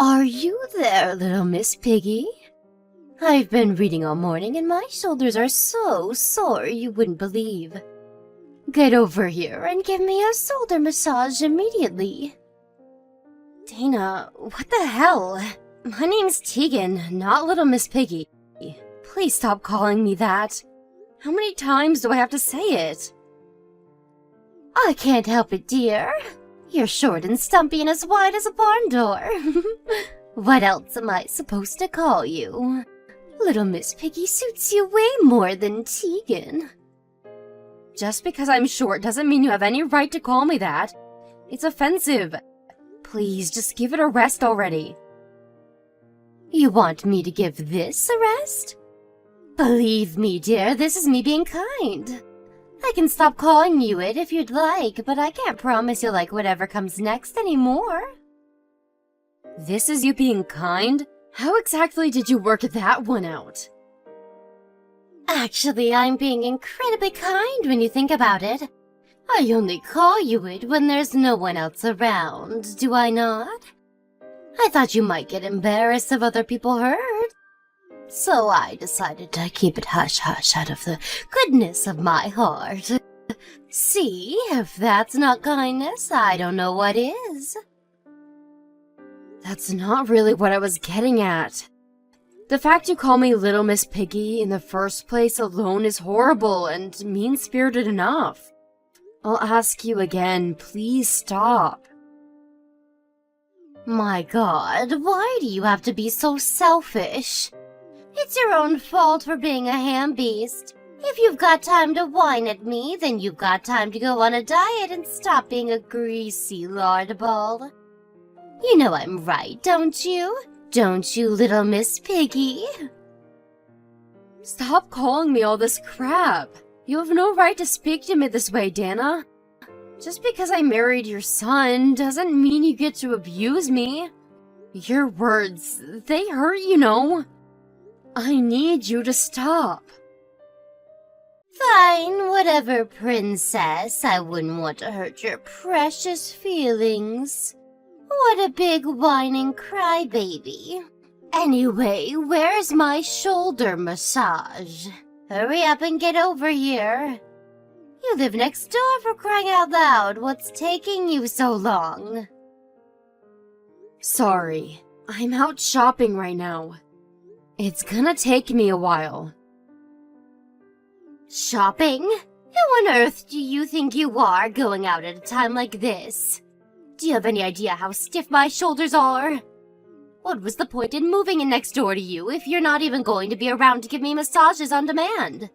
Are you there, little Miss Piggy? I've been reading all morning and my shoulders are so sore you wouldn't believe. Get over here and give me a shoulder massage immediately. Dana, what the hell? My name's Tegan, not little Miss Piggy. Please stop calling me that. How many times do I have to say it? I can't help it, dear. You're short and stumpy and as wide as a barn door. What else am I supposed to call you? Little Miss Piggy suits you way more than Tegan. Just because I'm short doesn't mean you have any right to call me that. It's offensive. Please, just give it a rest already. You want me to give this a rest? Believe me, dear, this is me being kind. I can stop calling you it if you'd like, but I can't promise you'll like whatever comes next anymore. This is you being kind? How exactly did you work that one out? Actually, I'm being incredibly kind when you think about it. I only call you it when there's no one else around, do I not? I thought you might get embarrassed if other people heard. So I decided to keep it hush-hush out of the goodness of my heart. See, if that's not kindness, I don't know what is. That's not really what I was getting at. The fact you call me Little Miss Piggy in the first place alone is horrible and mean-spirited enough. I'll ask you again, please stop. My God, why do you have to be so selfish? It's your own fault for being a ham beast. If you've got time to whine at me, then you've got time to go on a diet and stop being a greasy lard ball. You know I'm right, don't you? Don't you, little Miss Piggy? Stop calling me all this crap. You have no right to speak to me this way, Dana. Just because I married your son doesn't mean you get to abuse me. Your words, they hurt, you know. I need you to stop. Fine, whatever, princess. I wouldn't want to hurt your precious feelings. What a big whining crybaby. Anyway, where's my shoulder massage? Hurry up and get over here. You live next door, for crying out loud. What's taking you so long? Sorry, I'm out shopping right now. It's gonna take me a while. Shopping? Who on earth do you think you are going out at a time like this? Do you have any idea how stiff my shoulders are? What was the point in moving in next door to you if you're not even going to be around to give me massages on demand?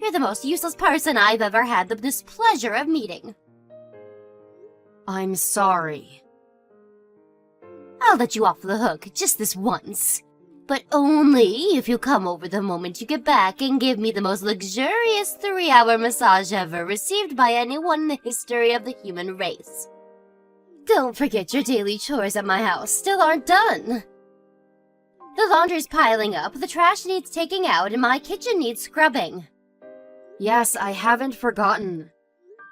You're the most useless person I've ever had the displeasure of meeting. I'm sorry. I'll let you off the hook just this once. But only if you come over the moment you get back and give me the most luxurious 3-hour massage ever received by anyone in the history of the human race. Don't forget your daily chores at my house still aren't done. The laundry's piling up, the trash needs taking out, and my kitchen needs scrubbing. Yes, I haven't forgotten.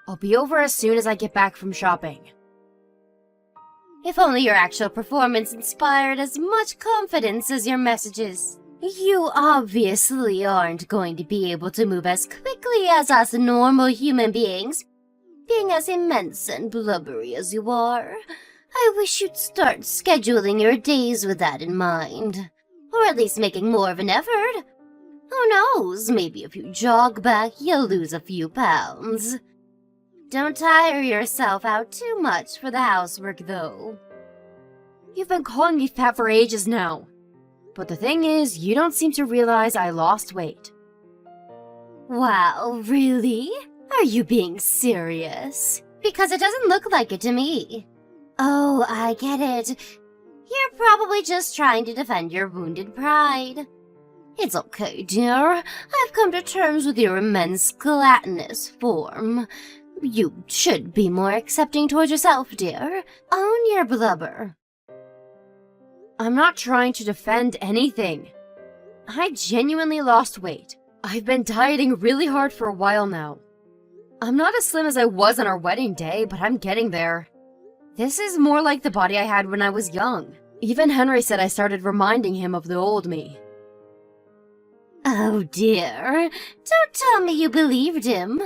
I'll be over as soon as I get back from shopping. If only your actual performance inspired as much confidence as your messages. You obviously aren't going to be able to move as quickly as us normal human beings, being as immense and blubbery as you are. I wish you'd start scheduling your days with that in mind. Or at least making more of an effort. Who knows, maybe if you jog back, you'll lose a few pounds. Don't tire yourself out too much for the housework, though. You've been calling me fat for ages now. But the thing is, you don't seem to realize I lost weight. Wow, really? Are you being serious? Because it doesn't look like it to me. Oh, I get it. You're probably just trying to defend your wounded pride. It's okay, dear. I've come to terms with your immense gelatinous form. You should be more accepting towards yourself, dear. Own your blubber. I'm not trying to defend anything. I genuinely lost weight. I've been dieting really hard for a while now. I'm not as slim as I was on our wedding day, but I'm getting there. This is more like the body I had when I was young. Even Henry said I started reminding him of the old me. Oh dear, don't tell me you believed him.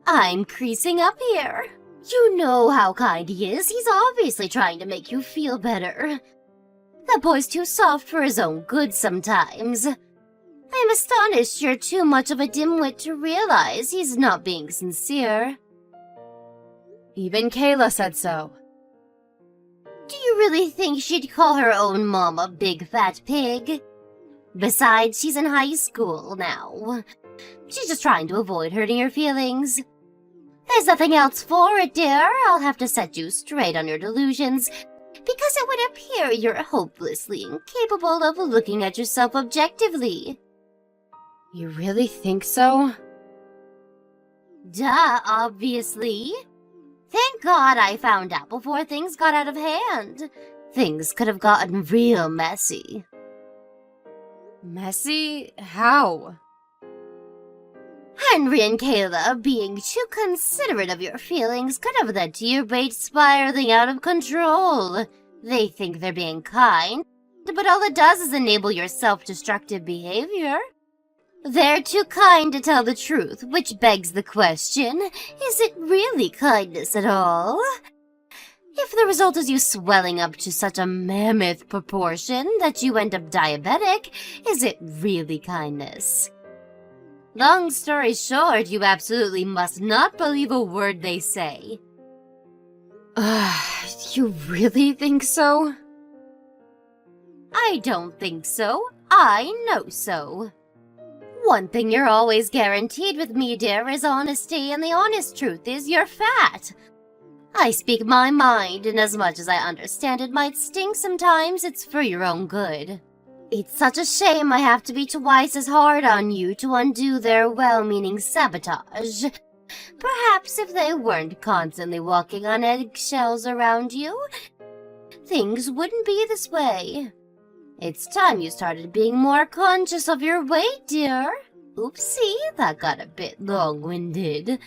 I'm creasing up here. You know how kind he is. He's obviously trying to make you feel better. That boy's too soft for his own good sometimes. I'm astonished you're too much of a dimwit to realize he's not being sincere. Even Kayla said so. Do you really think she'd call her own mom a big fat pig? Besides, she's in high school now. She's just trying to avoid hurting your feelings. There's nothing else for it, dear. I'll have to set you straight on your delusions, because it would appear you're hopelessly incapable of looking at yourself objectively. You really think so? Duh, obviously. Thank God I found out before things got out of hand. Things could have gotten real messy. Messy? How? Henry and Kayla being too considerate of your feelings could have led to your rage spiraling out of control. They think they're being kind, but all it does is enable your self-destructive behavior. They're too kind to tell the truth, which begs the question, is it really kindness at all? If the result is you swelling up to such a mammoth proportion that you end up diabetic, is it really kindness? Long story short, you absolutely must not believe a word they say. You really think so? I don't think so. I know so. One thing you're always guaranteed with me, dear, is honesty, and the honest truth is you're fat. I speak my mind, and as much as I understand it might sting sometimes, it's for your own good. It's such a shame I have to be twice as hard on you to undo their well-meaning sabotage. Perhaps if they weren't constantly walking on eggshells around you, things wouldn't be this way. It's time you started being more conscious of your weight, dear. Oopsie, that got a bit long-winded.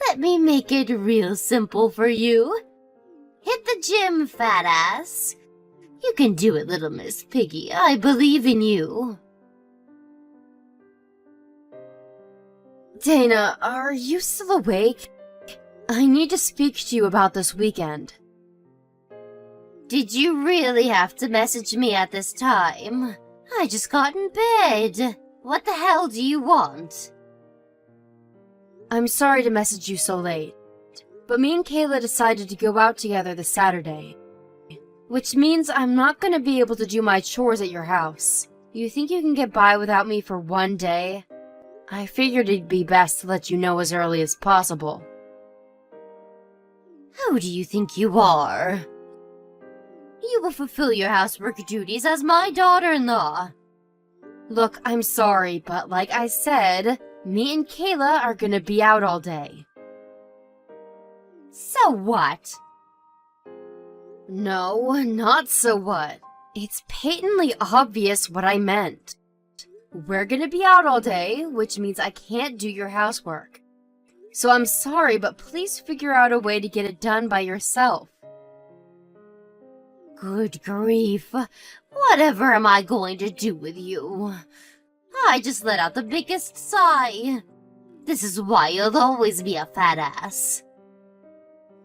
Let me make it real simple for you. Hit the gym, fat ass. You can do it, little Miss Piggy. I believe in you. Dana, are you still awake? I need to speak to you about this weekend. Did you really have to message me at this time? I just got in bed. What the hell do you want? I'm sorry to message you so late, but me and Kayla decided to go out together this Saturday, which means I'm not going to be able to do my chores at your house. You think you can get by without me for one day? I figured it'd be best to let you know as early as possible. Who do you think you are? You will fulfill your housework duties as my daughter-in-law. Look, I'm sorry, but like I said, me and Kayla are gonna be out all day. So what? No, not so what. It's patently obvious what I meant. We're gonna be out all day, which means I can't do your housework. So I'm sorry, but please figure out a way to get it done by yourself. Good grief. Whatever am I going to do with you? I just let out the biggest sigh. This is why you'll always be a fat ass.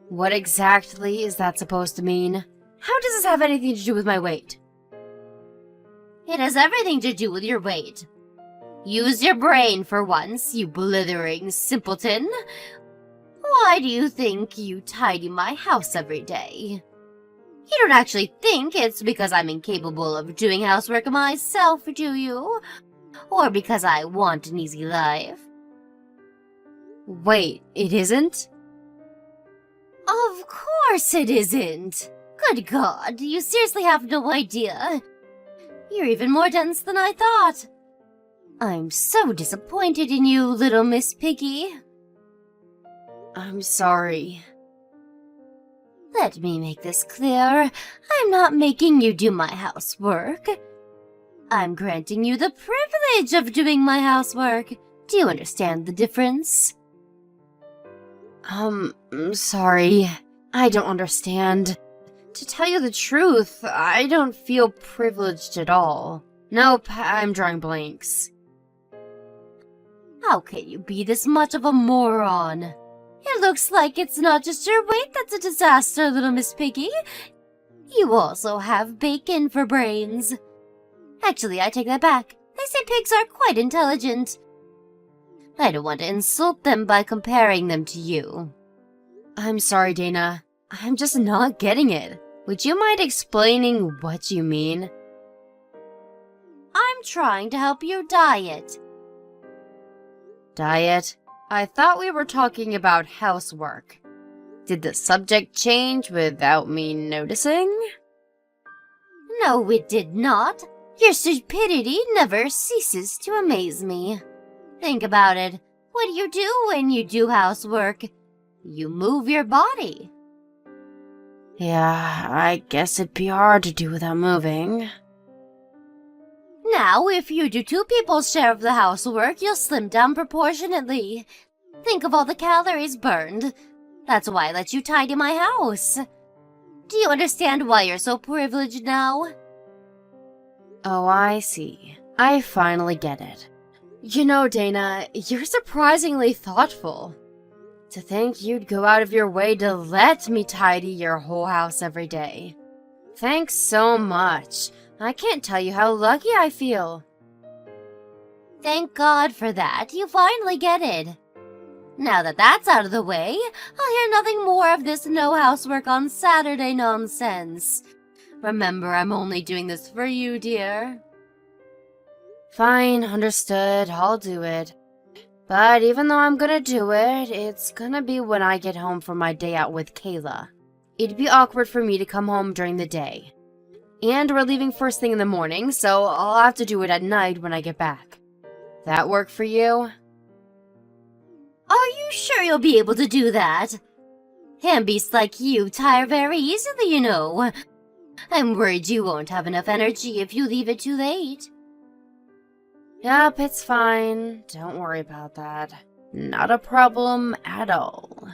What exactly is that supposed to mean? How does this have anything to do with my weight? It has everything to do with your weight. Use your brain for once, you blithering simpleton. Why do you think you tidy my house every day? You don't actually think it's because I'm incapable of doing housework myself, do you? Or because I want an easy life? Wait, it isn't? Of course it isn't! Good God, you seriously have no idea. You're even more dense than I thought. I'm so disappointed in you, little Miss Piggy. I'm sorry. Let me make this clear. I'm not making you do my housework. I'm granting you the privilege of doing my housework. Do you understand the difference? I'm sorry. I don't understand. To tell you the truth, I don't feel privileged at all. Nope, I'm drawing blanks. How can you be this much of a moron? It looks like it's not just your weight that's a disaster, little Miss Piggy. You also have bacon for brains. Actually, I take that back. They say pigs are quite intelligent. I don't want to insult them by comparing them to you. I'm sorry, Dana. I'm just not getting it. Would you mind explaining what you mean? I'm trying to help you diet. Diet? I thought we were talking about housework. Did the subject change without me noticing? No, it did not. Your stupidity never ceases to amaze me. Think about it. What do you do when you do housework? You move your body. Yeah, I guess it'd be hard to do without moving. Now, if you do two people's share of the housework, you'll slim down proportionately. Think of all the calories burned. That's why I let you tidy my house. Do you understand why you're so privileged now? Oh, I see. I finally get it. You know, Dana, you're surprisingly thoughtful. To think you'd go out of your way to let me tidy your whole house every day. Thanks so much. I can't tell you how lucky I feel. Thank God for that. You finally get it. Now that that's out of the way, I'll hear nothing more of this no housework on Saturday nonsense. Remember, I'm only doing this for you, dear. Fine, understood. I'll do it. But even though I'm gonna do it, it's gonna be when I get home from my day out with Kayla. It'd be awkward for me to come home during the day. And we're leaving first thing in the morning, so I'll have to do it at night when I get back. That work for you? Are you sure you'll be able to do that? Handbeasts like you tire very easily, you know. I'm worried you won't have enough energy if you leave it too late. Yep, it's fine. Don't worry about that. Not a problem at all.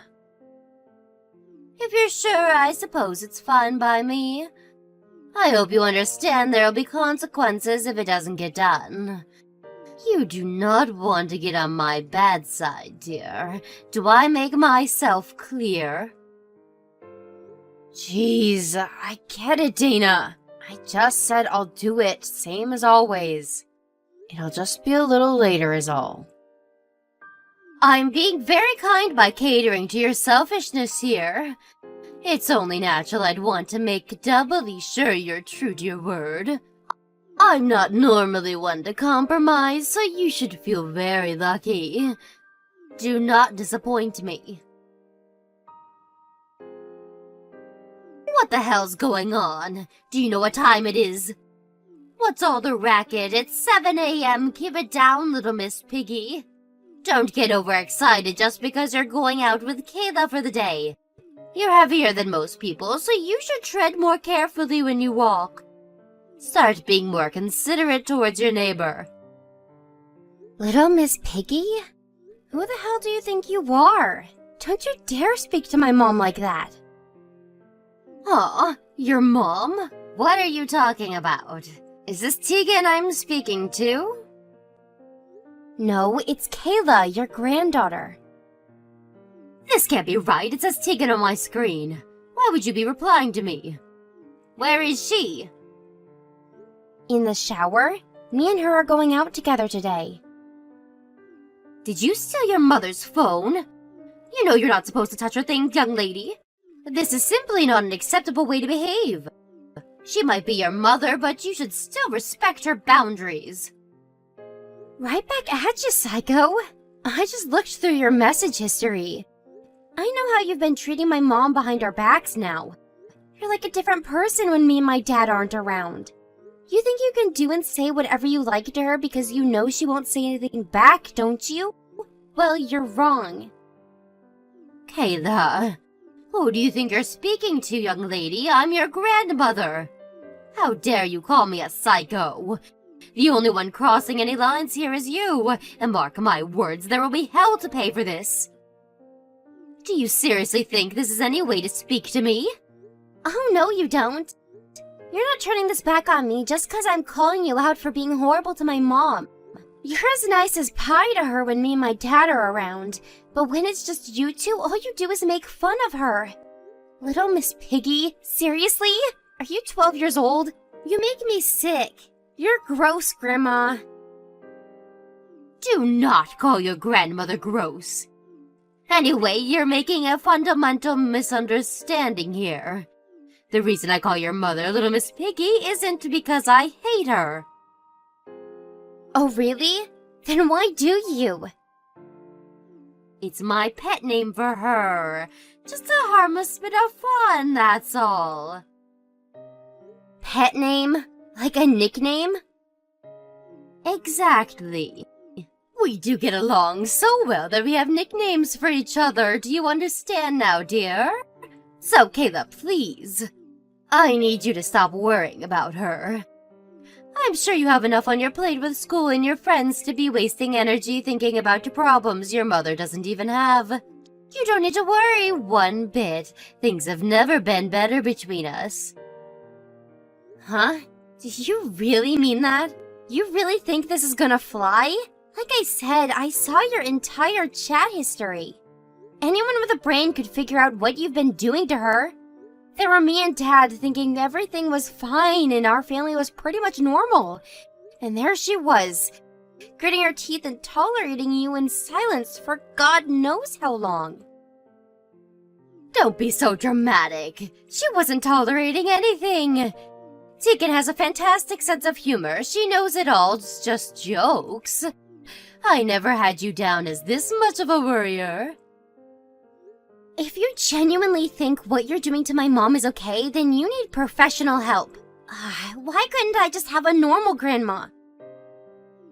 If you're sure, I suppose it's fine by me. I hope you understand there'll be consequences if it doesn't get done. You do not want to get on my bad side, dear. Do I make myself clear? Jeez, I get it, Dana. I just said I'll do it, same as always. It'll just be a little later is all. I'm being very kind by catering to your selfishness here. It's only natural I'd want to make doubly sure you're true to your word. I'm not normally one to compromise, so you should feel very lucky. Do not disappoint me. What the hell's going on? Do you know what time it is? What's all the racket? It's 7 a.m. Keep it down, little Miss Piggy. Don't get overexcited just because you're going out with Kayla for the day. You're heavier than most people, so you should tread more carefully when you walk. Start being more considerate towards your neighbor. Little Miss Piggy? Who the hell do you think you are? Don't you dare speak to my mom like that. Aw, your mom? What are you talking about? Is this Tegan I'm speaking to? No, it's Kayla, your granddaughter. This can't be right. It says Tegan on my screen. Why would you be replying to me? Where is she? In the shower? Me and her are going out together today. Did you steal your mother's phone? You know you're not supposed to touch her things, young lady. This is simply not an acceptable way to behave. She might be your mother, but you should still respect her boundaries. Right back at you, psycho. I just looked through your message history. I know how you've been treating my mom behind our backs now. You're like a different person when me and my dad aren't around. You think you can do and say whatever you like to her because you know she won't say anything back, don't you? Well, you're wrong. Kayla, who do you think you're speaking to, young lady? I'm your grandmother. How dare you call me a psycho? The only one crossing any lines here is you, and mark my words, there will be hell to pay for this. Do you seriously think this is any way to speak to me? Oh, no, you don't. You're not turning this back on me just because I'm calling you out for being horrible to my mom. You're as nice as pie to her when me and my dad are around, but when it's just you two, all you do is make fun of her. Little Miss Piggy? Seriously? Are you 12 years old? You make me sick. You're gross, Grandma. Do not call your grandmother gross. Anyway, you're making a fundamental misunderstanding here. The reason I call your mother Little Miss Piggy isn't because I hate her. Oh, really? Then why do you? It's my pet name for her. Just a harmless bit of fun, that's all. Pet name? Like a nickname? Exactly. We do get along so well that we have nicknames for each other. Do you understand now, dear? So, Kayla, please. I need you to stop worrying about her. I'm sure you have enough on your plate with school and your friends to be wasting energy thinking about problems your mother doesn't even have. You don't need to worry one bit. Things have never been better between us. Huh? Do you really mean that? You really think this is gonna fly? Like I said, I saw your entire chat history. Anyone with a brain could figure out what you've been doing to her. There were me and Dad thinking everything was fine and our family was pretty much normal. And there she was, gritting her teeth and tolerating you in silence for God knows how long. Don't be so dramatic. She wasn't tolerating anything. Deacon has a fantastic sense of humor. She knows it all, it's just jokes. I never had you down as this much of a worrier. If you genuinely think what you're doing to my mom is okay, then you need professional help. Why couldn't I just have a normal grandma?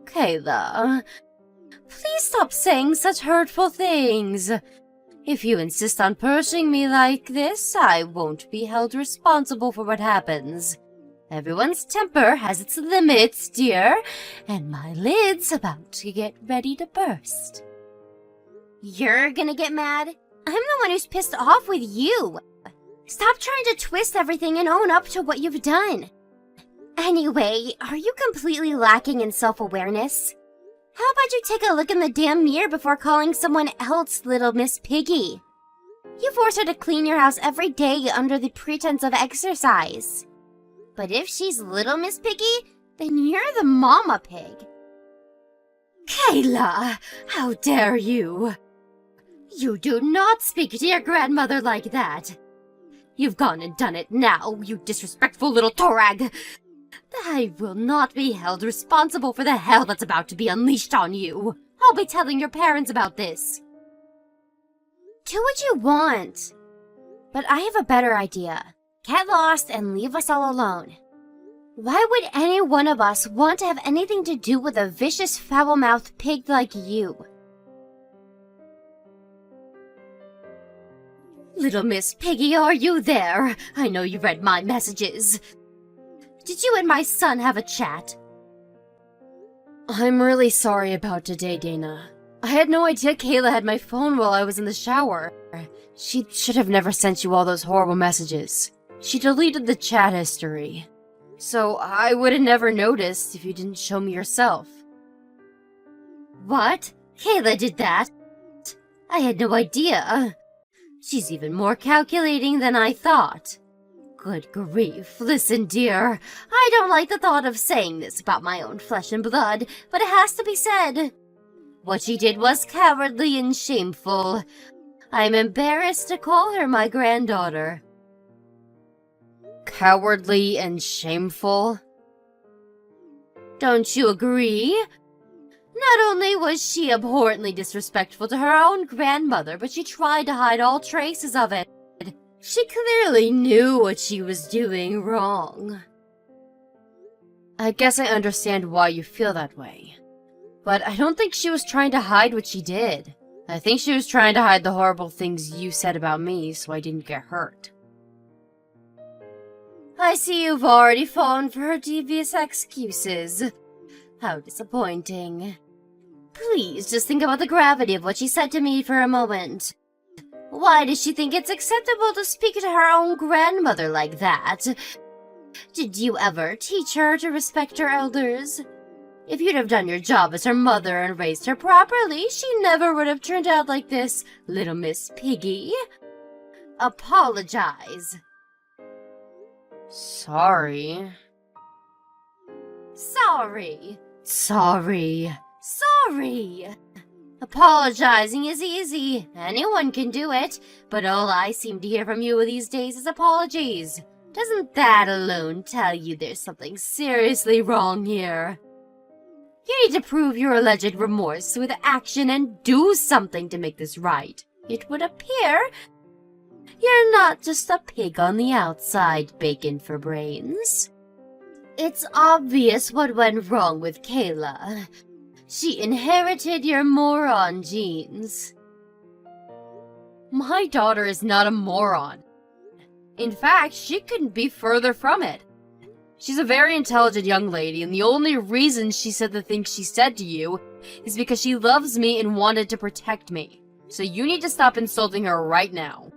Kayla, please stop saying such hurtful things. If you insist on pushing me like this, I won't be held responsible for what happens. Everyone's temper has its limits, dear, and my lid's about to get ready to burst. You're gonna get mad? I'm the one who's pissed off with you. Stop trying to twist everything and own up to what you've done. Anyway, are you completely lacking in self-awareness? How about you take a look in the damn mirror before calling someone else Little Miss Piggy? You force her to clean your house every day under the pretense of exercise. But if she's Little Miss Piggy, then you're the mama pig. Kayla, how dare you? You do not speak to your grandmother like that. You've gone and done it now, you disrespectful little torag. I will not be held responsible for the hell that's about to be unleashed on you. I'll be telling your parents about this. Do what you want. But I have a better idea. Get lost and leave us all alone. Why would any one of us want to have anything to do with a vicious, foul-mouthed pig like you? Little Miss Piggy, are you there? I know you read my messages. Did you and my son have a chat? I'm really sorry about today, Dana. I had no idea Kayla had my phone while I was in the shower. She should have never sent you all those horrible messages. She deleted the chat history. So I would have never noticed if you didn't show me yourself. What? Kayla did that? I had no idea. She's even more calculating than I thought. Good grief. Listen, dear. I don't like the thought of saying this about my own flesh and blood, but it has to be said. What she did was cowardly and shameful. I'm embarrassed to call her my granddaughter. Cowardly and shameful? Don't you agree? Not only was she abhorrently disrespectful to her own grandmother, but she tried to hide all traces of it. She clearly knew what she was doing wrong. I guess I understand why you feel that way. But I don't think she was trying to hide what she did. I think she was trying to hide the horrible things you said about me so I didn't get hurt. I see you've already fallen for her devious excuses. How disappointing. Please, just think about the gravity of what she said to me for a moment. Why does she think it's acceptable to speak to her own grandmother like that? Did you ever teach her to respect her elders? If you'd have done your job as her mother and raised her properly, she never would have turned out like this, little Miss Piggy. Apologize. Sorry. Sorry. Sorry. Sorry. Apologizing is easy. Anyone can do it. But all I seem to hear from you these days is apologies. Doesn't that alone tell you there's something seriously wrong here? You need to prove your alleged remorse with action and do something to make this right. It would appear you're not just a pig on the outside, bacon for brains. It's obvious what went wrong with Kayla. She inherited your moron genes. My daughter is not a moron. In fact, she couldn't be further from it. She's a very intelligent young lady, and the only reason she said the things she said to you is because she loves me and wanted to protect me. So you need to stop insulting her right now.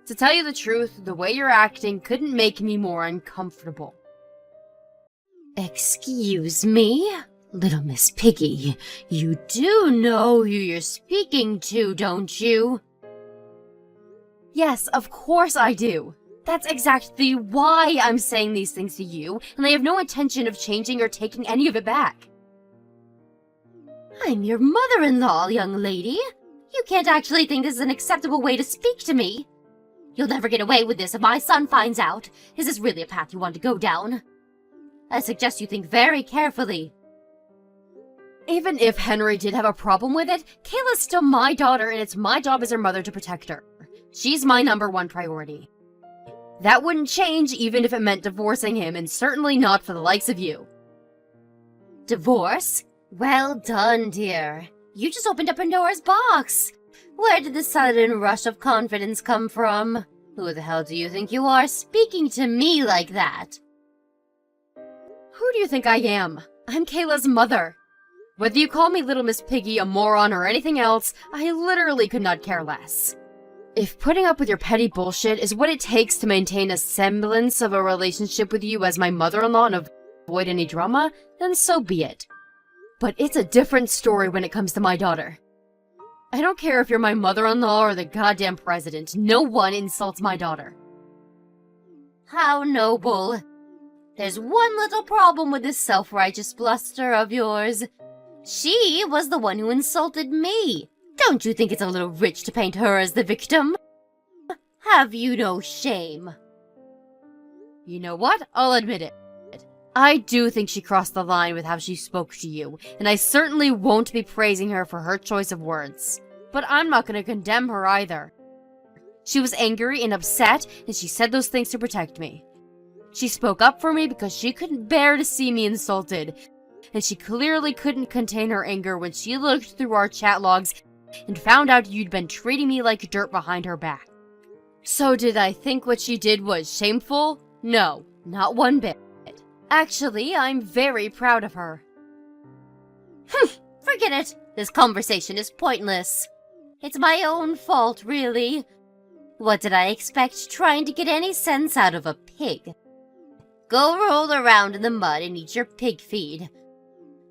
To tell you the truth, the way you're acting couldn't make me more uncomfortable. Excuse me? Little Miss Piggy, you do know who you're speaking to, don't you? Yes, of course I do. That's exactly why I'm saying these things to you, and I have no intention of changing or taking any of it back. I'm your mother-in-law, young lady. You can't actually think this is an acceptable way to speak to me. You'll never get away with this if my son finds out. Is this really a path you want to go down? I suggest you think very carefully. Even if Henry did have a problem with it, Kayla's still my daughter, and it's my job as her mother to protect her. She's my #1 priority. That wouldn't change even if it meant divorcing him, and certainly not for the likes of you. Divorce? Well done, dear. You just opened up Pandora's box. Where did this sudden rush of confidence come from? Who the hell do you think you are, speaking to me like that? Who do you think I am? I'm Kayla's mother. Whether you call me Little Miss Piggy, a moron, or anything else, I literally could not care less. If putting up with your petty bullshit is what it takes to maintain a semblance of a relationship with you as my mother-in-law and avoid any drama, then so be it. But it's a different story when it comes to my daughter. I don't care if you're my mother-in-law or the goddamn president. No one insults my daughter. How noble. There's one little problem with this self-righteous bluster of yours. She was the one who insulted me. Don't you think it's a little rich to paint her as the victim? Have you no shame? You know what? I'll admit it. I do think she crossed the line with how she spoke to you, and I certainly won't be praising her for her choice of words. But I'm not going to condemn her either. She was angry and upset, and she said those things to protect me. She spoke up for me because she couldn't bear to see me insulted, and she clearly couldn't contain her anger when she looked through our chat logs and found out you'd been treating me like dirt behind her back. So did I think what she did was shameful? No, not one bit. Actually, I'm very proud of her. Forget it. This conversation is pointless. It's my own fault, really. What did I expect trying to get any sense out of a pig? Go roll around in the mud and eat your pig feed.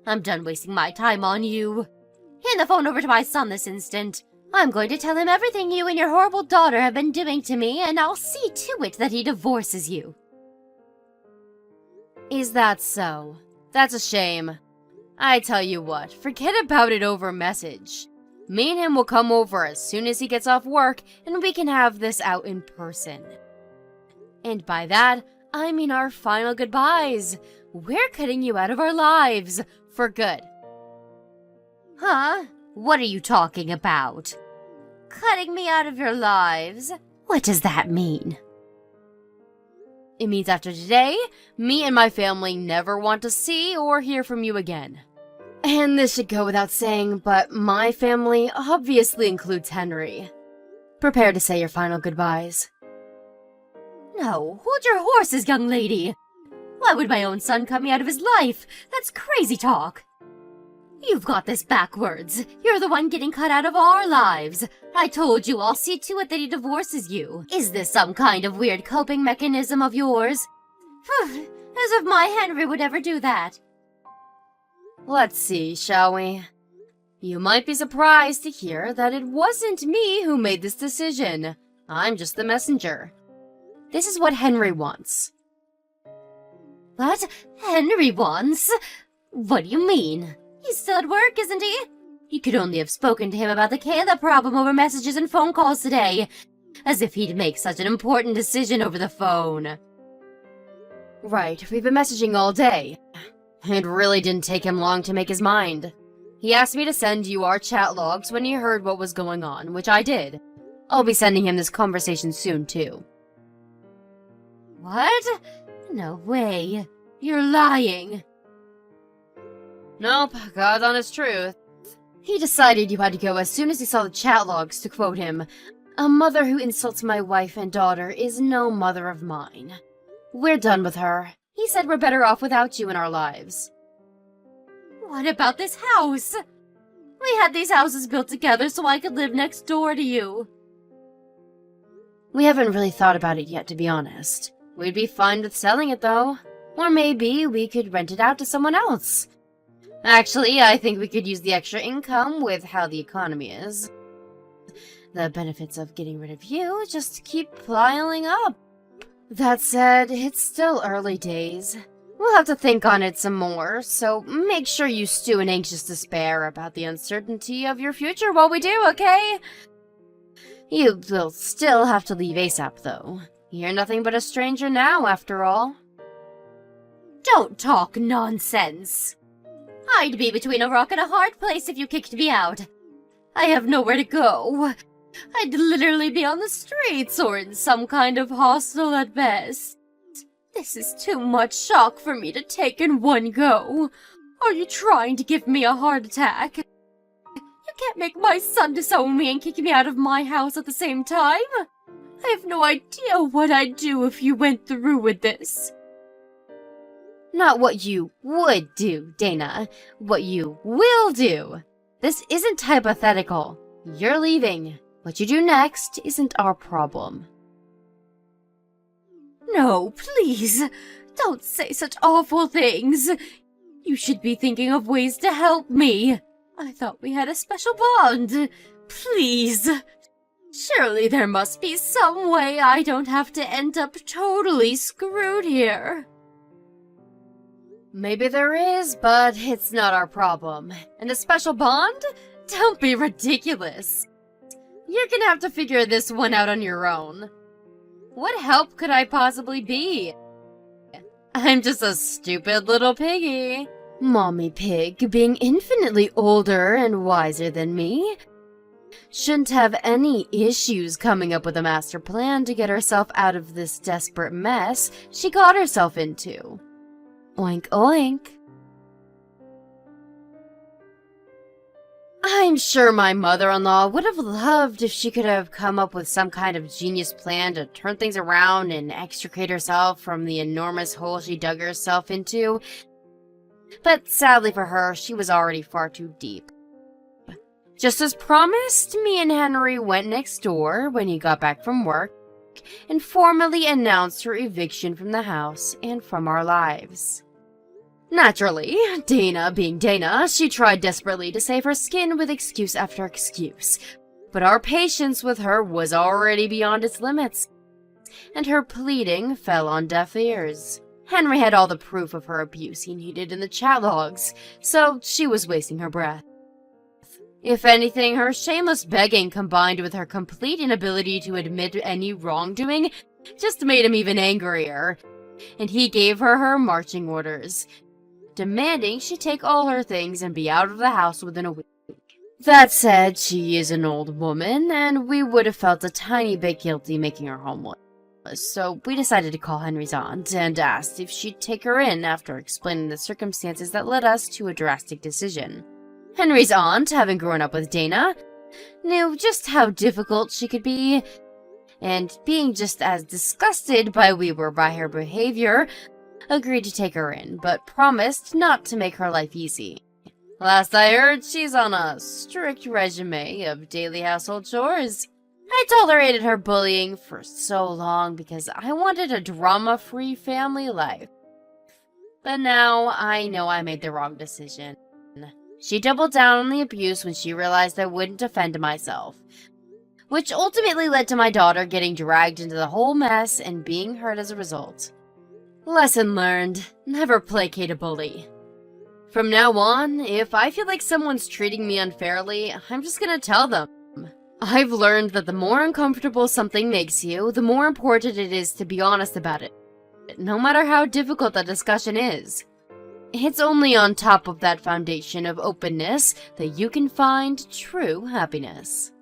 I'm done wasting my time on you. Hand the phone over to my son this instant. I'm going to tell him everything you and your horrible daughter have been doing to me, and I'll see to it that he divorces you. Is that so? That's a shame. I tell you what, forget about it over message. Me and him will come over as soon as he gets off work, and we can have this out in person. And by that, I mean our final goodbyes. We're cutting you out of our lives, for good. Huh? What are you talking about? Cutting me out of your lives? What does that mean? It means after today, me and my family never want to see or hear from you again. And this should go without saying, but my family obviously includes Henry. Prepare to say your final goodbyes. No, hold your horses, young lady. Why would my own son cut me out of his life? That's crazy talk. You've got this backwards. You're the one getting cut out of our lives. I told you I'll see to it that he divorces you. Is this some kind of weird coping mechanism of yours? As if my Henry would ever do that. Let's see, shall we? You might be surprised to hear that it wasn't me who made this decision. I'm just the messenger. This is what Henry wants. What? Henry wants? What do you mean? He's still at work, isn't he? You could only have spoken to him about the Kayla problem over messages and phone calls today. As if he'd make such an important decision over the phone. Right, we've been messaging all day. It really didn't take him long to make his mind. He asked me to send you our chat logs when he heard what was going on, which I did. I'll be sending him this conversation soon, too. What? No way. You're lying. Nope, God's honest truth. He decided you had to go as soon as he saw the chat logs, to quote him. A mother who insults my wife and daughter is no mother of mine. We're done with her. He said we're better off without you in our lives. What about this house? We had these houses built together so I could live next door to you. We haven't really thought about it yet, to be honest. We'd be fine with selling it, though. Or maybe we could rent it out to someone else. Actually, I think we could use the extra income with how the economy is. The benefits of getting rid of you just keep piling up. That said, it's still early days. We'll have to think on it some more, so make sure you stew in anxious despair about the uncertainty of your future while we do, okay? You will still have to leave ASAP, though. You're nothing but a stranger now, after all. Don't talk nonsense. I'd be between a rock and a hard place if you kicked me out. I have nowhere to go. I'd literally be on the streets or in some kind of hostel at best. This is too much shock for me to take in one go. Are you trying to give me a heart attack? You can't make my son disown me and kick me out of my house at the same time. I have no idea what I'd do if you went through with this. Not what you would do, Dana. What you will do. This isn't hypothetical. You're leaving. What you do next isn't our problem. No, please. Don't say such awful things. You should be thinking of ways to help me. I thought we had a special bond. Please. Surely there must be some way I don't have to end up totally screwed here. Maybe there is, but it's not our problem. And a special bond? Don't be ridiculous. You're gonna have to figure this one out on your own. What help could I possibly be? I'm just a stupid little piggy. Mommy Pig, being infinitely older and wiser than me, shouldn't have any issues coming up with a master plan to get herself out of this desperate mess she got herself into. Oink oink. I'm sure my mother-in-law would have loved if she could have come up with some kind of genius plan to turn things around and extricate herself from the enormous hole she dug herself into. But sadly for her, she was already far too deep. Just as promised, me and Henry went next door when he got back from work and formally announced her eviction from the house and from our lives. Naturally, Dana being Dana, she tried desperately to save her skin with excuse after excuse, but our patience with her was already beyond its limits, and her pleading fell on deaf ears. Henry had all the proof of her abuse he needed in the chat logs, so she was wasting her breath. If anything, her shameless begging combined with her complete inability to admit any wrongdoing just made him even angrier, and he gave her marching orders, demanding she take all her things and be out of the house within a week. That said, she is an old woman, and we would have felt a tiny bit guilty making her homeless, so we decided to call Henry's aunt and asked if she'd take her in after explaining the circumstances that led us to a drastic decision. Henry's aunt, having grown up with Dana, knew just how difficult she could be, and being just as disgusted by we were by her behavior, agreed to take her in, but promised not to make her life easy. Last I heard, she's on a strict regimen of daily household chores. I tolerated her bullying for so long because I wanted a drama-free family life. But now I know I made the wrong decision. She doubled down on the abuse when she realized I wouldn't defend myself, which ultimately led to my daughter getting dragged into the whole mess and being hurt as a result. Lesson learned: never placate a bully. From now on, if I feel like someone's treating me unfairly, I'm just gonna tell them. I've learned that the more uncomfortable something makes you, the more important it is to be honest about it, no matter how difficult the discussion is. It's only on top of that foundation of openness that you can find true happiness.